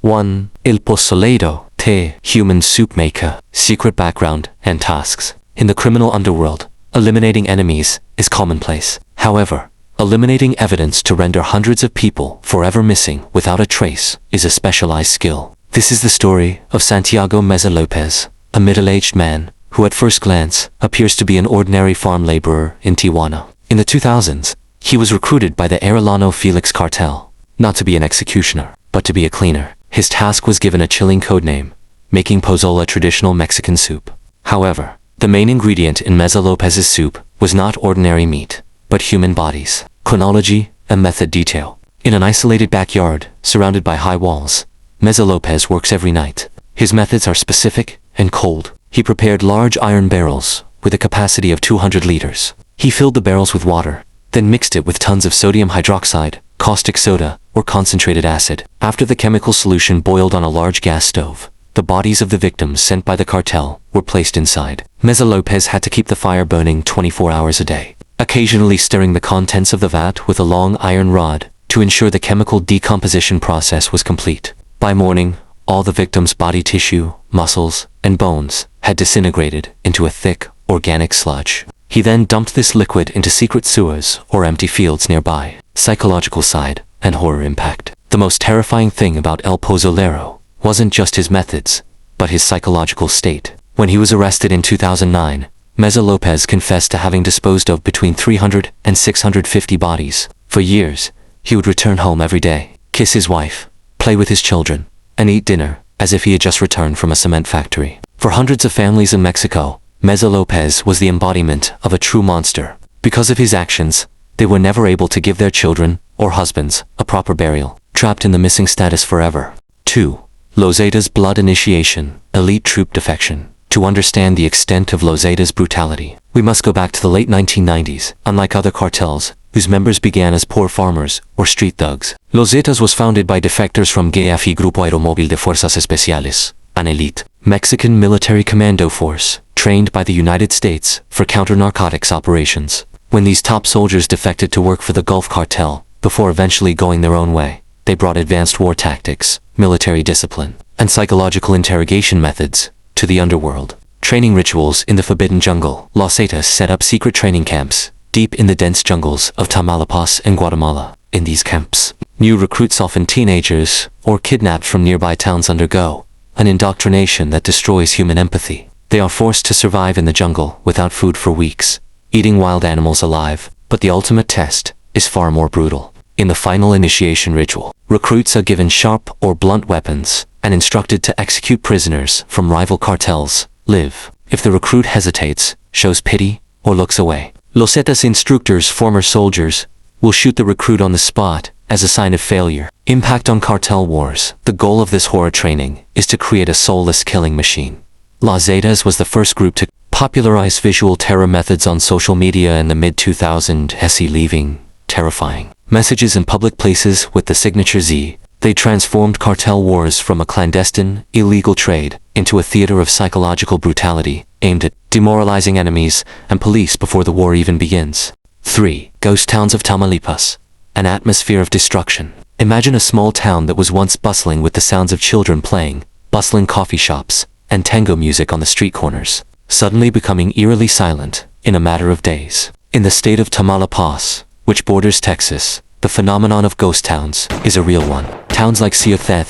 1. El Pozolero, Te, Human Soup Maker, Secret Background and Tasks. In the criminal underworld, eliminating enemies is commonplace. However, eliminating evidence to render hundreds of people forever missing without a trace is a specialized skill. This is the story of Santiago Meza Lopez, a middle-aged man who at first glance appears to be an ordinary farm laborer in Tijuana. In the 2000s, he was recruited by the Arellano Felix cartel, not to be an executioner, but to be a cleaner. His task was given a chilling codename, making pozole traditional Mexican soup. However, the main ingredient in Meza Lopez's soup was not ordinary meat, but human bodies. Chronology and method detail. In an isolated backyard, surrounded by high walls, Meza Lopez works every night. His methods are specific and cold. He prepared large iron barrels with a capacity of 200 liters. He filled the barrels with water, then mixed it with tons of sodium hydroxide, caustic soda, or concentrated acid. After the chemical solution boiled on a large gas stove, the bodies of the victims sent by the cartel were placed inside. Meza Lopez had to keep the fire burning 24 hours a day, occasionally stirring the contents of the vat with a long iron rod to ensure the chemical decomposition process was complete. By morning, all the victims' body tissue, muscles, and bones had disintegrated into a thick, organic sludge. He then dumped this liquid into secret sewers or empty fields nearby. Psychological side and horror impact. The most terrifying thing about El Pozolero wasn't just his methods, but his psychological state. When he was arrested in 2009, Meza Lopez confessed to having disposed of between 300 and 650 bodies. For years, he would return home every day, kiss his wife, play with his children, and eat dinner as if he had just returned from a cement factory. For hundreds of families in Mexico, Meza Lopez was the embodiment of a true monster. Because of his actions, they were never able to give their children or husbands a proper burial, trapped in the missing status forever. 2. Loseda's blood initiation, elite troop defection. To understand the extent of Loseda's brutality, we must go back to the late 1990s. Unlike other cartels, whose members began as poor farmers or street thugs, Loseda's was founded by defectors from GFI Grupo Aeromóvil de Fuerzas Especiales, an elite Mexican military commando force trained by the United States for counter-narcotics operations. When these top soldiers defected to work for the Gulf Cartel, before eventually going their own way, they brought advanced war tactics, military discipline, and psychological interrogation methods to the underworld. Training rituals in the forbidden jungle. Los Zetas set up secret training camps deep in the dense jungles of Tamaulipas and Guatemala. In these camps, new recruits, often teenagers or kidnapped from nearby towns, undergo an indoctrination that destroys human empathy. They are forced to survive in the jungle without food for weeks, eating wild animals alive. But the ultimate test is far more brutal. In the final initiation ritual, recruits are given sharp or blunt weapons and instructed to execute prisoners from rival cartels. Live. If the recruit hesitates, shows pity, or looks away, Los Zetas instructors, former soldiers, will shoot the recruit on the spot as a sign of failure. Impact on cartel wars. The goal of this horror training is to create a soulless killing machine. Los Zetas was the first group to popularize visual terror methods on social media in the mid-2000s, leaving terrifying messages in public places with the signature Z. They transformed cartel wars from a clandestine, illegal trade into a theater of psychological brutality, aimed at demoralizing enemies and police before the war even begins. 3. Ghost towns of Tamaulipas. An atmosphere of destruction. Imagine a small town that was once bustling with the sounds of children playing, bustling coffee shops, and tango music on the street corners, suddenly becoming eerily silent in a matter of days. In the state of Tamaulipas, which borders Texas, the phenomenon of ghost towns is a real one. Towns like Ciudad,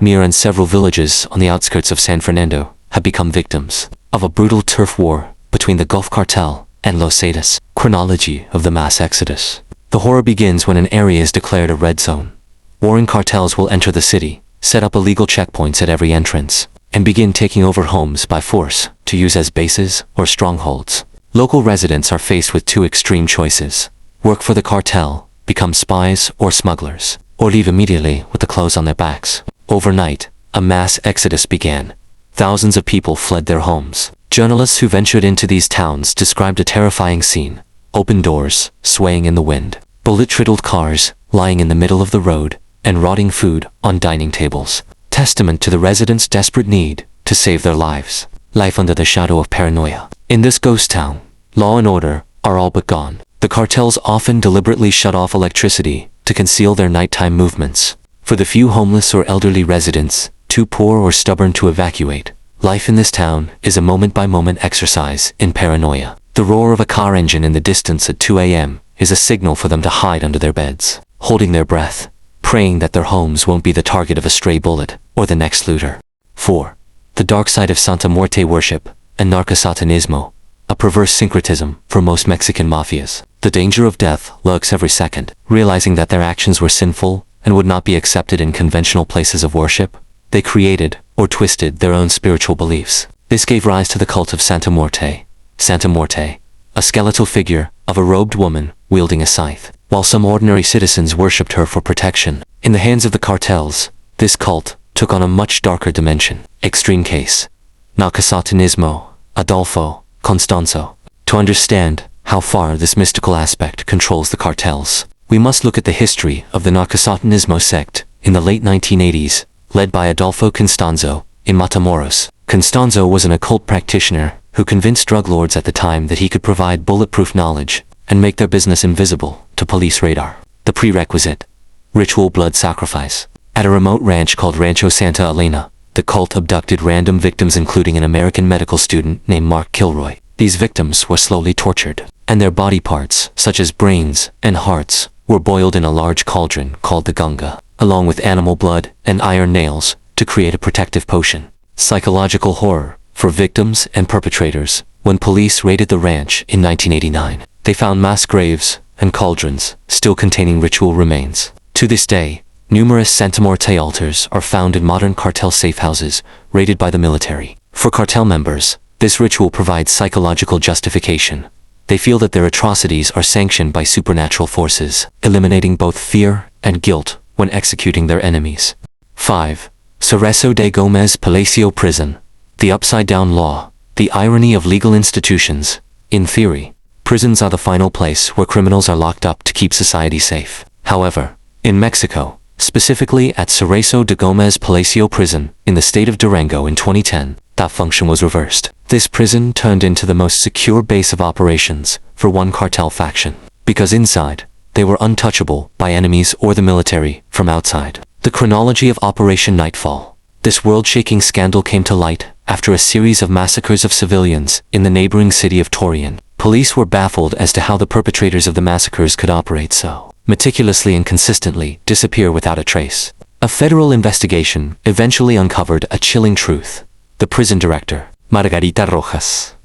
Mir, and several villages on the outskirts of San Fernando have become victims of a brutal turf war between the Gulf Cartel and Los Zetas. Chronology of the mass exodus. The horror begins when an area is declared a red zone. Warring cartels will enter the city, set up illegal checkpoints at every entrance, and begin taking over homes by force to use as bases or strongholds. Local residents are faced with two extreme choices: work for the cartel, become spies or smugglers, or leave immediately with the clothes on their backs. Overnight, a mass exodus began. Thousands of people fled their homes. Journalists who ventured into these towns described a terrifying scene: open doors swaying in the wind, bullet-riddled cars lying in the middle of the road, and rotting food on dining tables. Testament to the residents' desperate need to save their lives. Life under the shadow of paranoia. In this ghost town, law and order are all but gone. The cartels often deliberately shut off electricity to conceal their nighttime movements. For the few homeless or elderly residents, too poor or stubborn to evacuate, life in this town is a moment-by-moment exercise in paranoia. The roar of a car engine in the distance at 2 a.m. is a signal for them to hide under their beds, holding their breath, praying that their homes won't be the target of a stray bullet or the next looter. 4. The dark side of Santa Muerte worship and narcosatanismo, a perverse syncretism for most Mexican mafias. The danger of death lurks every second. Realizing that their actions were sinful and would not be accepted in conventional places of worship, they created or twisted their own spiritual beliefs. This gave rise to the cult of Santa Muerte. Santa Muerte, a skeletal figure of a robed woman wielding a scythe. While some ordinary citizens worshipped her for protection, in the hands of the cartels, this cult took on a much darker dimension. Extreme case: narcosatanismo, Adolfo Constanzo. To understand how far this mystical aspect controls the cartels, we must look at the history of the narcosatanismo sect in the late 1980s, led by Adolfo Constanzo in Matamoros. Constanzo was an occult practitioner who convinced drug lords at the time that he could provide bulletproof knowledge and make their business invisible to police radar. The prerequisite: ritual blood sacrifice. At a remote ranch called Rancho Santa Elena, the cult abducted random victims, including an American medical student named Mark Kilroy. These victims were slowly tortured, and their body parts, such as brains and hearts, were boiled in a large cauldron called the Gunga, along with animal blood and iron nails to create a protective potion. Psychological horror for victims and perpetrators. When police raided the ranch in 1989, they found mass graves and cauldrons still containing ritual remains. To this day, numerous Santa Muerte altars are found in modern cartel safe houses raided by the military. For cartel members, this ritual provides psychological justification. They feel that their atrocities are sanctioned by supernatural forces, eliminating both fear and guilt when executing their enemies. 5. Cerezo de Gomez Palacio Prison. The upside-down law, the irony of legal institutions. In theory, prisons are the final place where criminals are locked up to keep society safe. However, in Mexico, specifically at Cerezo de Gomez Palacio Prison in the state of Durango in 2010, that function was reversed. This prison turned into the most secure base of operations for one cartel faction, because inside, they were untouchable by enemies or the military from outside. The chronology of Operation Nightfall. This world-shaking scandal came to light after a series of massacres of civilians in the neighboring city of Torreon. Police were baffled as to how the perpetrators of the massacres could operate so meticulously and consistently disappear without a trace. A federal investigation eventually uncovered a chilling truth. The prison director, Margarita Rojas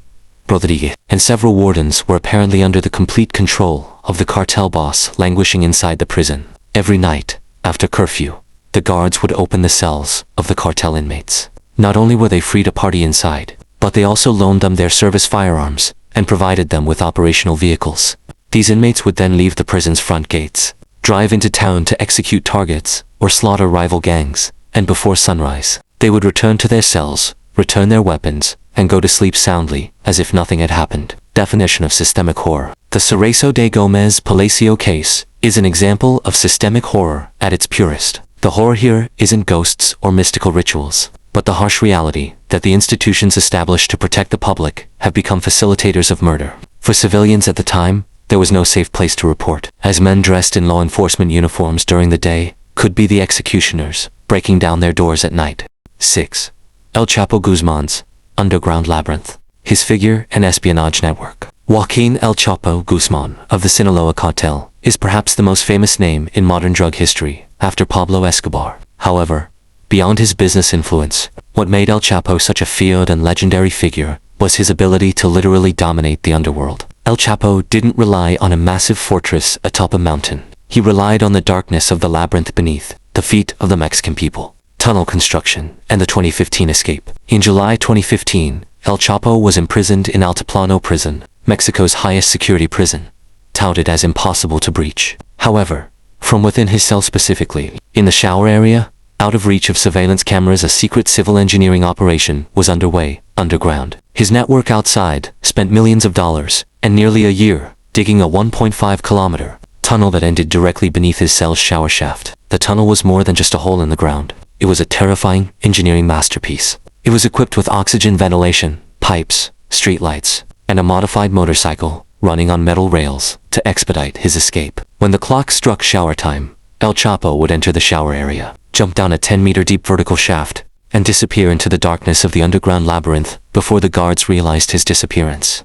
Rodriguez, and several wardens were apparently under the complete control of the cartel boss languishing inside the prison. Every night, after curfew, the guards would open the cells of the cartel inmates. Not only were they free to party inside, but they also loaned them their service firearms and provided them with operational vehicles. These inmates would then leave the prison's front gates, drive into town to execute targets or slaughter rival gangs, and before sunrise, they would return to their cells, return their weapons, and go to sleep soundly as if nothing had happened. Definition of systemic horror. The Cerezo de Gomez Palacio case is an example of systemic horror at its purest. The horror here isn't ghosts or mystical rituals, but the harsh reality that the institutions established to protect the public have become facilitators of murder. For civilians at the time, there was no safe place to report, as men dressed in law enforcement uniforms during the day could be the executioners, breaking down their doors at night. 6. El Chapo Guzman's underground labyrinth. His figure and espionage network. Joaquin El Chapo Guzman of the Sinaloa cartel is perhaps the most famous name in modern drug history after Pablo Escobar. However, beyond his business influence, what made El Chapo such a feared and legendary figure was his ability to literally dominate the underworld. El Chapo didn't rely on a massive fortress atop a mountain. He relied on the darkness of the labyrinth beneath the feet of the Mexican people, tunnel construction, and the 2015 escape. In July 2015, El Chapo was imprisoned in Altiplano Prison, Mexico's highest security prison, touted as impossible to breach. However, from within his cell specifically, in the shower area, out of reach of surveillance cameras, a secret civil engineering operation was underway, underground. His network outside spent millions of dollars and nearly a year digging a 1.5-kilometer tunnel that ended directly beneath his cell's shower shaft. The tunnel was more than just a hole in the ground. It was a terrifying engineering masterpiece. It was equipped with oxygen ventilation, pipes, streetlights, and a modified motorcycle running on metal rails to expedite his escape. When the clock struck shower time, El Chapo would enter the shower area, jump down a 10-meter deep vertical shaft, and disappear into the darkness of the underground labyrinth before the guards realized his disappearance.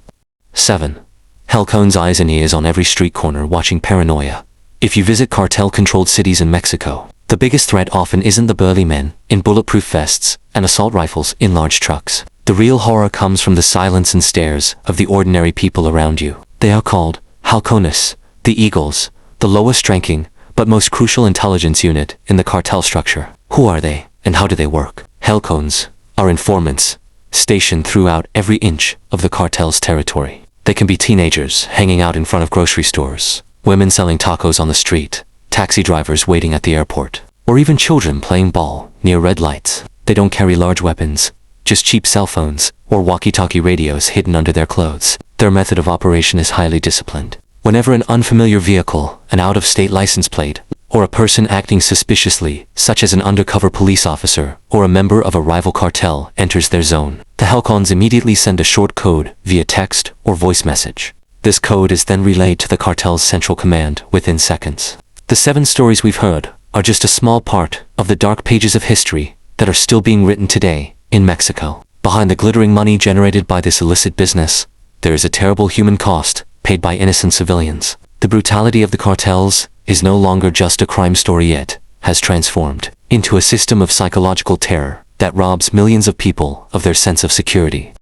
7. Halcon's eyes and ears on every street corner watching paranoia. If you visit cartel-controlled cities in Mexico, the biggest threat often isn't the burly men in bulletproof vests and assault rifles in large trucks. The real horror comes from the silence and stares of the ordinary people around you. They are called halcones, the eagles, the lowest ranking but most crucial intelligence unit in the cartel structure. Who are they, and how do they work? Halcones are informants, stationed throughout every inch of the cartel's territory. They can be teenagers hanging out in front of grocery stores, women selling tacos on the street, taxi drivers waiting at the airport, or even children playing ball near red lights. They don't carry large weapons, just cheap cell phones or walkie-talkie radios hidden under their clothes. Their method of operation is highly disciplined. Whenever an unfamiliar vehicle, an out-of-state license plate, or a person acting suspiciously, such as an undercover police officer or a member of a rival cartel, enters their zone, the halcones immediately send a short code via text or voice message. This code is then relayed to the cartel's central command within seconds. The 7 stories we've heard are just a small part of the dark pages of history that are still being written today in Mexico. Behind the glittering money generated by this illicit business, there is a terrible human cost paid by innocent civilians. The brutality of the cartels is no longer just a crime story. It has transformed into a system of psychological terror that robs millions of people of their sense of security.